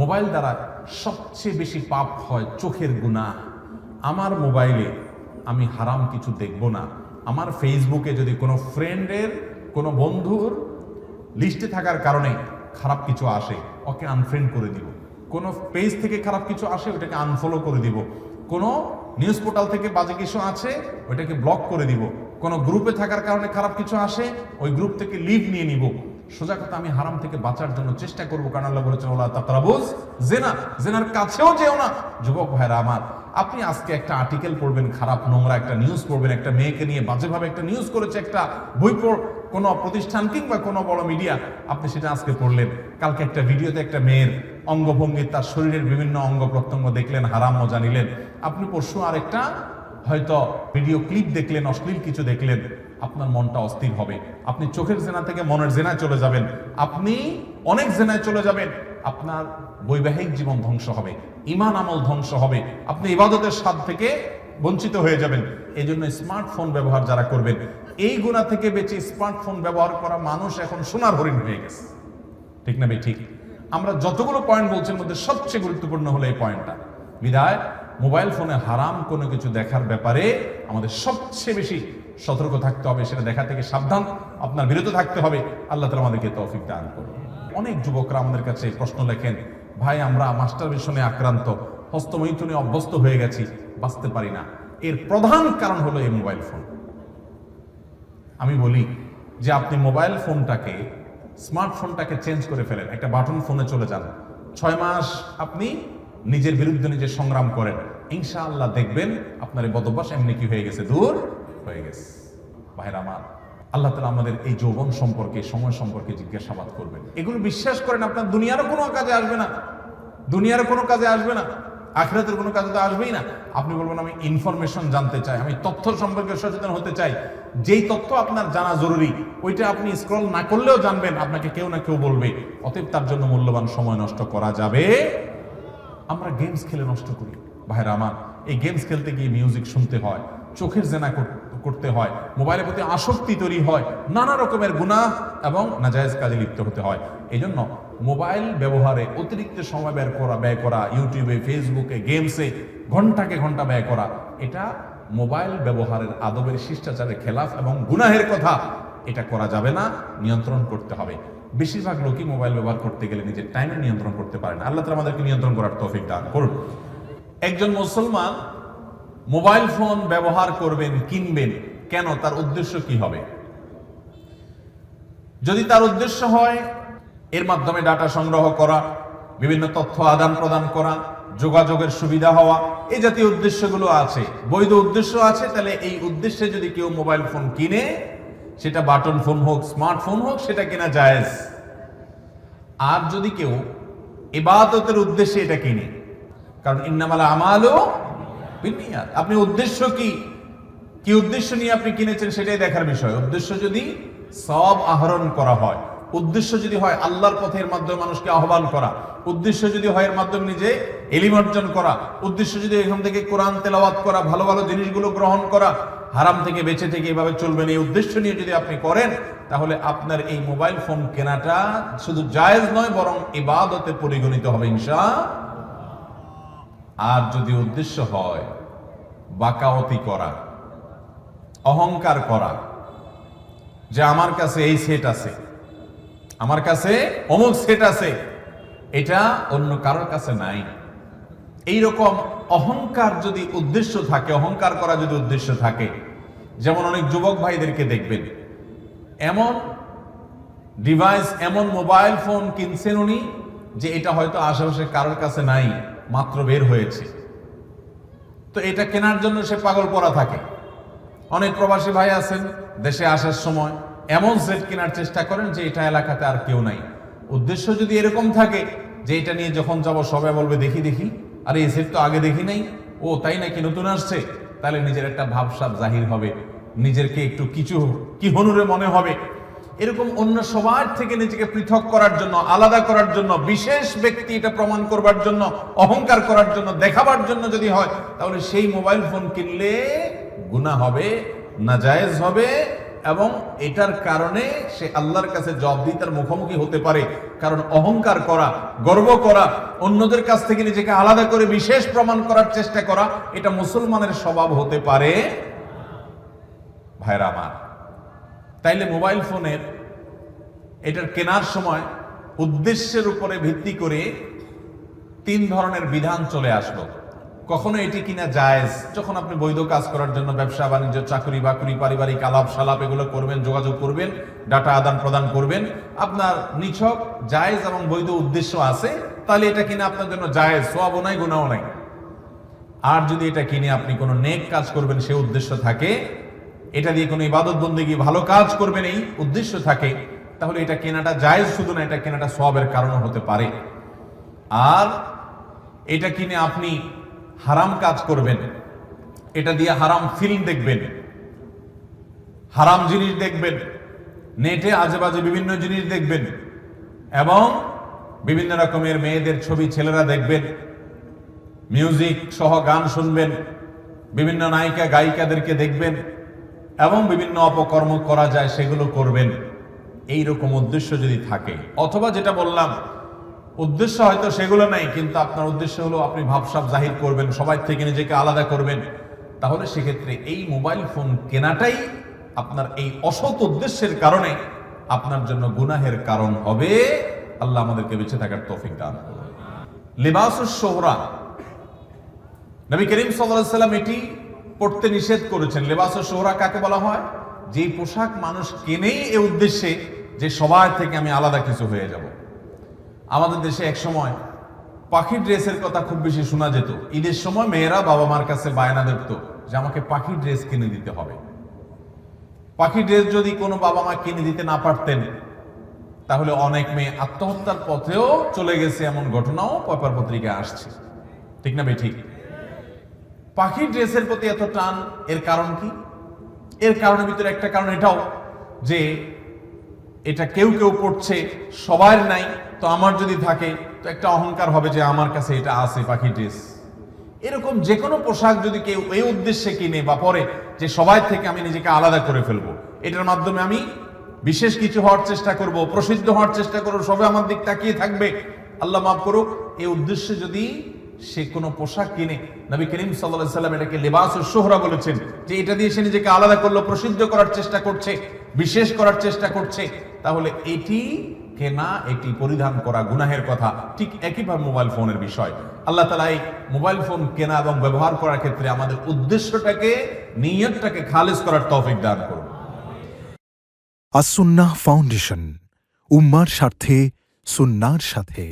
Mobile দ্বারা সবচেয়ে বেশি পাপ হয় চোখের গুনাহ। আমার মোবাইলে আমি হারাম কিছু দেখব না। আমার ফেসবুকে যদি কোনো ফ্রেন্ডের, কোনো বন্ধুর লিস্টে থাকার কারণে খারাপ কিছু আসে, ওকে আনফ্রেন্ড করে দিব। কোনো পেজ থেকে খারাপ কিছু আসে, ওটাকে আনফলো করে দিব। কোনো নিউজ পোর্টাল থেকে বাজে কিছু আছে, ওইটাকে ব্লক করে দিব। কোনো গ্রুপে থাকার কারণে খারাপ কিছু আসে, ওই গ্রুপ থেকে লিভ নিয়ে নিব। সোজা কথা, আমি হারাম থেকে বাঁচার জন্য চেষ্টা করবো, কারণ আল্লাহ বলেছেন ওয়ালা তাকরাবুজ জিনা, জিনার কাছেও যেও না। যুবক ভাইরা আমার, আপনি আজকে একটা আর্টিকেল পড়বেন, খারাপ নোংরা একটা নিউজ পড়বেন, একটা মেয়েকে নিয়ে বাজেভাবে একটা নিউজ করেছে একটা বই কোনো প্রতিষ্ঠান কিংবা কোনো বড় মিডিয়া, আপনি সেটা আজকে পড়লেন। কালকে একটা ভিডিওতে একটা মেয়ের অঙ্গভঙ্গি, তার শরীরের বিভিন্ন অঙ্গ প্রত্যঙ্গ দেখলেন, হারাম মজা নিলেন। আপনি পরশু আরেকটা হয়তো ভিডিও ক্লিপ দেখলেন, অশ্লীল কিছু দেখলেন, আপনার মনটা অস্থির হবে। আপনি চোখের জেনা থেকে মনের জেনায় চলে যাবেন, আপনি অনেক জেনায় চলে যাবেন। আপনার বৈবাহিক জীবন ধ্বংস হবে, ঈমান আমল ধ্বংস হবে, আপনি ইবাদতের স্বাদ থেকে বঞ্চিত হয়ে যাবেন। এই জন্য স্মার্টফোন ব্যবহার যারা করবেন, এই গুনাহ থেকে বেঁচে স্মার্টফোন ব্যবহার করা মানুষ এখন সোনার হরিণ হয়ে গেছে। ঠিক না ভাই? ঠিক। আমরা যতগুলো পয়েন্ট বলছি, মধ্যে সবচেয়ে গুরুত্বপূর্ণ হলো এই পয়েন্টটা। বিধায় মোবাইল ফোনে হারাম কোনো কিছু দেখার ব্যাপারে আমাদের সবচেয়ে বেশি সতর্ক থাকতে হবে, সেটা দেখা থেকে সাবধান, আপনার বিরত থাকতে হবে। আল্লাহ তাআলা আমাদেরকে তৌফিক দান করুন। অনেক যুবকরা আমাদের কাছে প্রশ্ন লেখেন, ভাই আমরা মাস্টারবেশনে আক্রান্ত, হস্তমৈথুনে অভ্যস্ত হয়ে গেছি, বাঁচতে পারি না। এর প্রধান কারণ হলো এই মোবাইল ফোন। আমি বলি যে আপনি মোবাইল ফোনটাকে, স্মার্টফোনটাকে চেঞ্জ করে ফেলেন, একটা বাটন ফোনে চলে যান। 6 মাস আপনি নিজের বিরুদ্ধে নিজে সংগ্রাম করেন, ইনশাআল্লাহ দেখবেন আপনার এই বদভ্যাস এমনি কি হয়ে গেছে, দূর হয়ে গেছে। ভাইরা আমার, আল্লাহ তাআলা আমাদের এই যৌবন সম্পর্কে, সময় সম্পর্কে জিজ্ঞাসাবাদ করবেন। এগুলো বিশ্বাস করেন, আপনার দুনিয়ারও কোনো কাজে আসবে না, দুনিয়ার কোনো কাজে আসবে না, আখিরাতের কোনো কাজে তো আসবেই না। আপনি বলবেন আমি ইনফরমেশন জানতে চাই, আমি তথ্য সম্পর্কে সচেতন হতে চাই। যেই তথ্য আপনার জানা জরুরি, ওইটা আপনি স্ক্রল না করলেও জানবেন, আপনাকে কেউ না কেউ বলবে। অতএব তার জন্য মূল্যবান সময় নষ্ট করা যাবে। আমরা গেমস খেলে নষ্ট করি। ভাইরা আমার, এই গেমস খেলতে গিয়ে মিউজিক শুনতে হয়, চোখের জেনা করতে হয়, মোবাইলের প্রতি আসক্তি তৈরি হয়, নানা রকমের গুনাহ এবং নাজায়েজ কাজে লিপ্ত হতে হয়। এই জন্য মোবাইল ব্যবহারে অতিরিক্ত সময় ব্যয় করা, ইউটিউবে, ফেসবুকে, গেমসে ঘন্টাকে ঘন্টা ব্যয় করা, এটা মোবাইল ব্যবহারের আদবের শিষ্টাচারের খেলাফ এবং গুনাহের কথা। এটা করা যাবে না, নিয়ন্ত্রণ করতে হবে। বেশিরভাগ লোকই মোবাইল ব্যবহার করতে গেলে নিজের টাইমে নিয়ন্ত্রণ করতে পারে না। আল্লাহ তাআলা আমাদেরকে নিয়ন্ত্রণ করার তৌফিক দান করুন। একজন মুসলমান মোবাইল ফোন ব্যবহার করবেন, কিনবেন, কেন? তার উদ্দেশ্য কি হবে? যদি তার উদ্দেশ্য হয় এর মাধ্যমে ডাটা সংগ্রহ করা, বিভিন্ন তথ্য আদান প্রদান করা, যোগাযোগের সুবিধা হওয়া, এই জাতীয় উদ্দেশ্যগুলো আছে, বৈধ উদ্দেশ্য আছে, তাহলে এই উদ্দেশ্যে যদি কেউ মোবাইল ফোন কিনে, সেটা বাটন ফোন হোক, স্মার্টফোন হোক, সেটা কেনা জায়েজ। আর যদি কেউ ইবাদতের উদ্দেশ্যে এটা কিনে, কারণ ইন্নামাল আমালু বিন্নিয়াত, আপনি উদ্দেশ্য কি উদ্দেশ্য নিয়ে আপনি কিনেছেন সেটাই দেখার বিষয়। উদ্দেশ্য যদি সওয়াব আহরণ করা হয়, উদ্দেশ্য যদি হয় আল্লাহর পথের মাধ্যমে মানুষকে আহ্বান করা, উদ্দেশ্য যদি হয় এর মাধ্যমে নিজে ইলম অর্জন করা, উদ্দেশ্য যদি এখান থেকে কোরআন তেলাওয়াত করা, ভালো ভালো জিনিসগুলো গ্রহণ করা, হারাম থেকে বেঁচে থেকে এভাবে চলবেন, এই উদ্দেশ্য নিয়ে যদি আপনি করেন, তাহলে আপনার এই মোবাইল ফোন কেনাটা শুধু জায়েজ নয়, বরং ইবাদতে পরিগণিত হবে ইনশাআল্লাহ। আর যদি উদ্দেশ্য হয় বাকাওয়াতি করা, অহংকার করা, যে আমার কাছে এই সেট আছে, আমার কাছে অমুক সেট আছে, এটা অন্য কারোর কাছে নাই, এইরকম অহংকার যদি উদ্দেশ্য থাকে, অহংকার করা যদি উদ্দেশ্য থাকে, যেমন অনেক যুবক ভাইদেরকে দেখবেন এমন ডিভাইস, এমন মোবাইল ফোন কিনছেন উনি, যে এটা হয়তো আশেপাশে কারোর কাছে নাই, মাত্র বের হয়েছে, তো এটা কেনার জন্য সে পাগল পড়া থাকে। অনেক প্রবাসী ভাই আছেন, দেশে আসার সময় এমন সেট কেনার চেষ্টা করেন যে এটা এলাকাতে আর কেউ নাই। উদ্দেশ্য যদি এরকম থাকে যে এটা নিয়ে যখন যাব সবাই বলবে দেখি দেখি, আরে এই সেট তো আগে দেখি নাই, ও তাই নাকি নতুন আসছে, তাহলে নিজের একটা ভাবসাব জাহির হবে, নিজেরকে একটু কিছু কি হনুরে মনে হবে। এরকম অন্য সবার থেকে নিজেকে পৃথক করার জন্য, আলাদা করার জন্য, বিশেষ ব্যক্তি এটা প্রমাণ করবার জন্য, অহংকার করার জন্য, দেখাবার জন্য যদি হয়, তাহলে সেই মোবাইল ফোন কিনলে গুনাহ হবে, নাজায়েজ হবে, এবং এটার কারণে সে আল্লাহর কাছে জবাবদিহিতার মুখোমুখি হতে পারে। কারণ অহংকার করা, গর্ব করা, অন্যদের কাছ থেকে নিজেকে আলাদা করে বিশেষ প্রমাণ করার চেষ্টা করা, এটা মুসলমানের স্বভাব হতে পারে। ভাইরা আমার, তাইলে মোবাইল ফোনের এটার কেনার সময় উদ্দেশ্যের উপরে ভিত্তি করে 3 ধরনের বিধান চলে আসলো। কখনো এটি কিনা জায়েজ, যখন আপনি বৈধ কাজ করার জন্য ব্যবসা বাণিজ্য, চাকরি বাকরি, পারিবারিক আলাপ সালাপ এগুলো করবেন, যোগাযোগ করবেন, ডাটা আদান প্রদান করবেন, আপনার নিছক জায়েজ এবং বৈধ উদ্দেশ্য আছে, তাহলে এটা কিনা আপনার জন্য জায়েজ, সওয়াবও নাই গুনাহও নাই। আর যদি এটা কিনে আপনি কোনো নেক কাজ করবেন সে উদ্দেশ্য থাকে, এটা দিয়ে কোনো ইবাদত বন্দেগী ভালো কাজ করবেন এই উদ্দেশ্য থাকে, তাহলে এটা কেনাটা জায়েজ, শুধু না এটা কেনাটা সওয়াবের কারণও হতে পারে। আর এটা কিনে আপনি হারাম কাজ করবেন, এটা দিয়ে হারাম ফিল্ম দেখবেন, হারাম জিনিস দেখবেন, নেটে আজেবাজে বিভিন্ন জিনিস দেখবেন, এবং বিভিন্ন রকমের মেয়েদের ছবি ছেলেরা দেখবেন, মিউজিক সহ গান শুনবেন, বিভিন্ন নায়িকা গায়িকাদেরকে দেখবেন, এবং বিভিন্ন অপকর্ম করা যায় সেগুলো করবেন। এই রকম উদ্দেশ্য যদি থাকে, অথবা যেটা বললাম উদ্দেশ্য হয়তো সেগুলো নাই, কিন্তু আপনার উদ্দেশ্য হলো আপনি ভাবসাব জাহির করবেন, সবাই থেকে নিজেকে আলাদা করবেন, তাহলে সেক্ষেত্রে এই মোবাইল ফোন কেনাটাই আপনার এই অসৎ উদ্দেশ্যের কারণে আপনার জন্য গুনাহের কারণ হবে। আল্লাহ আমাদেরকে বেঁচে থাকার তৌফিক দান করুন। লিবাসুস শোহরা, নবী করিম সাল্লাল্লাহু আলাইহি ওয়াসাল্লাম এটি পড়তে নিষেধ করেছেন। লিবাসুস শোহরা কাকে বলা হয়? যে পোশাক মানুষ কেনেই এই উদ্দেশ্যে যে সবার থেকে আমি আলাদা কিছু হয়ে যাব। আমাদের দেশে এক সময় পাখির ড্রেসের কথা খুব বেশি শোনা যেত। ঈদের সময় মেয়েরা বাবা মার কাছে বায়না ধরতো যে আমাকে পাখির ড্রেস কিনে দিতে হবে। পাখির ড্রেস যদি কোনো বাবা মা কিনে দিতে না পারতেন, তাহলে অনেক মেয়ে আত্মহত্যার পথেও চলে গেছে, এমন ঘটনাও পেপার পত্রিকায় আসছে। ঠিক না বেঠিক? পাখির ড্রেসের প্রতি এত টান, এর কারণ কি? এর কারণের ভিতরে একটা কারণ এটাও যে এটা কেউ কেউ পড়ছে, সবার নাই, তো আমার যদি থাকে তো একটা অহংকার হবে যে আমার কাছে এটা আছে পাখি ড্রেস। এরকম যে কোনো পোশাক যদি কেউ এই উদ্দেশ্যে কিনে বা পরে যে সবাই থেকে আমি নিজেকে আলাদা করে ফেলবো, এটার মাধ্যমে আমি বিশেষ কিছু হওয়ার চেষ্টা করব, প্রসিদ্ধ হওয়ার চেষ্টা করবো, সবাই আমার দিক তাকিয়ে থাকবে, আল্লাহ মাফ করুক, এই উদ্দেশ্যে যদি সে কোনো পোশাক কিনে, নবী করিম সাল্লাল্লাহু আলাইহি ওয়াসাল্লাম এটাকে লিবাসুস শোহরা বলেছেন, যে এটা দিয়ে সে নিজেকে আলাদা করলো, প্রসিদ্ধ করার চেষ্টা করছে, বিশেষ করার চেষ্টা করছে, তাহলে এটি কেনা, এটি পরিধান করা গুনাহের কথা। ঠিক একইভাবে মোবাইল ফোনের বিষয়, আল্লাহ তাআলা এই মোবাইল ফোন কেনা এবং ব্যবহার করার ক্ষেত্রে আমাদের উদ্দেশ্যটাকে, নিয়তটাকে খালিস করার তৌফিক দান করুন। আস-সুন্নাহ ফাউন্ডেশন, উম্মার স্বার্থে সুন্নাহর সাথে।